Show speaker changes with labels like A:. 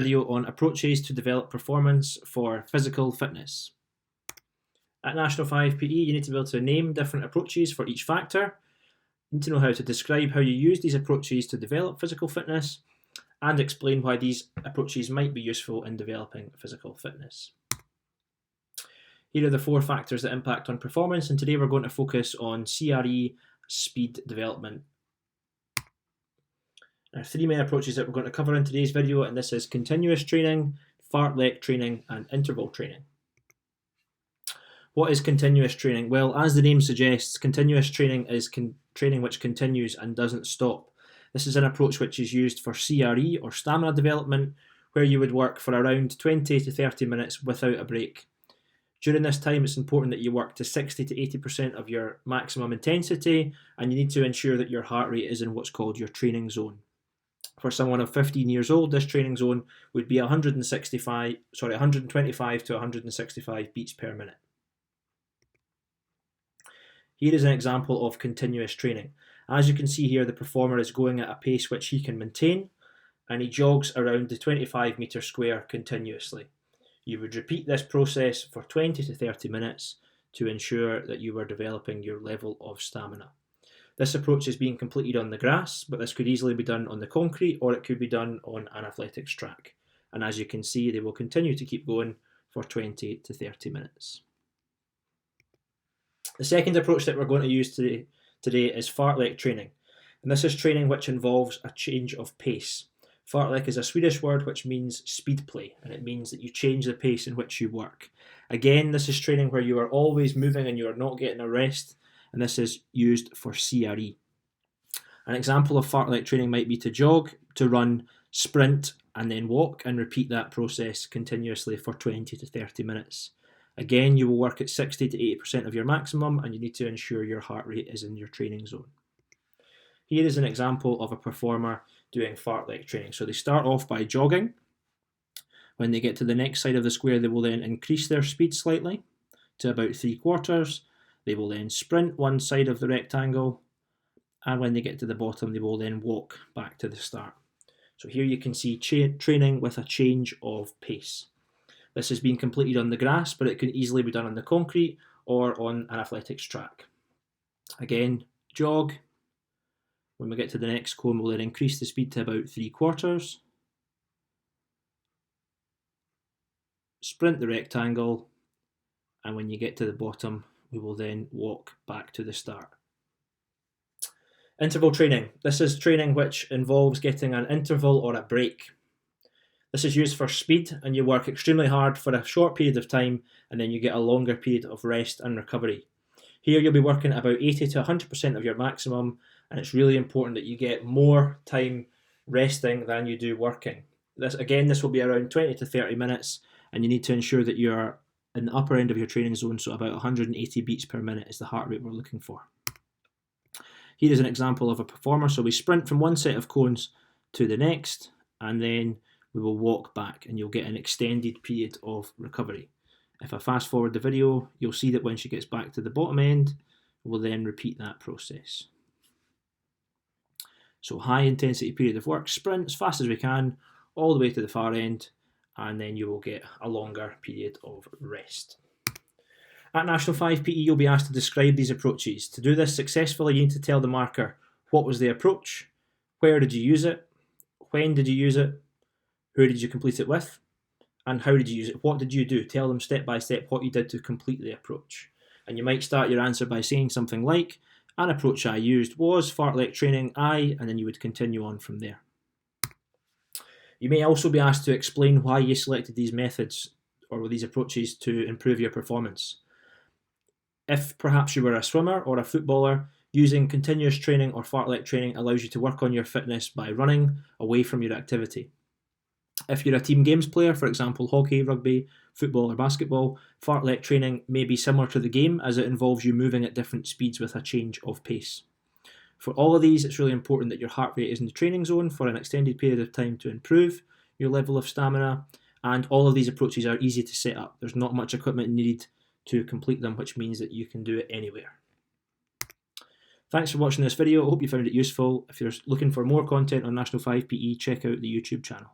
A: Video on approaches to develop performance for physical fitness. At National 5 PE, you need to be able to name different approaches for each factor. You need to know how to describe how you use these approaches to develop physical fitness and explain why these approaches might be useful in developing physical fitness. Here are the 4 factors that impact on performance, and today we're going to focus on CRE speed development. There are 3 main approaches that we're going to cover in today's video, and this is continuous training, fartlek training, and interval training. What is continuous training? Well, as the name suggests, continuous training is training which continues and doesn't stop. This is an approach which is used for CRE or stamina development, where you would work for around 20 to 30 minutes without a break. During this time, it's important that you work to 60 to 80% of your maximum intensity, and you need to ensure that your heart rate is in what's called your training zone. For someone of 15 years old, this training zone would be 125 to 165 beats per minute. Here is an example of continuous training. As you can see here, the performer is going at a pace which he can maintain, and he jogs around the 25 metre square continuously. You would repeat this process for 20 to 30 minutes to ensure that you are developing your level of stamina. This approach is being completed on the grass, but this could easily be done on the concrete, or it could be done on an athletics track. And as you can see, they will continue to keep going for 20 to 30 minutes. The second approach that we're going to use today is fartlek training. And this is training which involves a change of pace. Fartlek is a Swedish word which means speed play, and it means that you change the pace in which you work. Again, this is training where you are always moving and you are not getting a rest, and this is used for CRE. An example of fartlek training might be to jog, to run, sprint, and then walk, and repeat that process continuously for 20 to 30 minutes. Again, you will work at 60 to 80% of your maximum, and you need to ensure your heart rate is in your training zone. Here is an example of a performer doing fartlek training. So they start off by jogging. When they get to the next side of the square, they will then increase their speed slightly to about 3/4. They will then sprint one side of the rectangle, and when they get to the bottom, they will then walk back to the start. So here you can see training with a change of pace. This has been completed on the grass, but it can easily be done on the concrete or on an athletics track. Again, jog. When we get to the next cone, we'll then increase the speed to about 3/4. Sprint the rectangle, and when you get to the bottom, we will then walk back to the start. Interval training. This is training which involves getting an interval or a break. This is used for speed, and you work extremely hard for a short period of time, and then you get a longer period of rest and recovery. Here you'll be working about 80 to 100% of your maximum, and it's really important that you get more time resting than you do working. This will be around 20 to 30 minutes, and you need to ensure that you're in the upper end of your training zone, so about 180 beats per minute is the heart rate we're looking for. Here is an example of a performer. So we sprint from one set of cones to the next, and then we will walk back, and you'll get an extended period of recovery. If I fast forward the video, you'll see that when she gets back to the bottom end, we'll then repeat that process. So high intensity period of work, sprint as fast as we can, all the way to the far end, and then you will get a longer period of rest. At National 5 PE, you'll be asked to describe these approaches. To do this successfully, you need to tell the marker what was the approach, where did you use it, when did you use it, who did you complete it with, and how did you use it? What did you do? Tell them step by step what you did to complete the approach. And you might start your answer by saying something like, an approach I used was fartlek training, and then you would continue on from there. You may also be asked to explain why you selected these methods or these approaches to improve your performance. If perhaps you were a swimmer or a footballer, using continuous training or fartlek training allows you to work on your fitness by running away from your activity. If you're a team games player, for example hockey, rugby, football or basketball, fartlek training may be similar to the game as it involves you moving at different speeds with a change of pace. For all of these, it's really important that your heart rate is in the training zone for an extended period of time to improve your level of stamina, and all of these approaches are easy to set up. There's not much equipment needed to complete them, which means that you can do it anywhere. Thanks for watching this video. I hope you found it useful. If you're looking for more content on National 5 PE, check out the YouTube channel.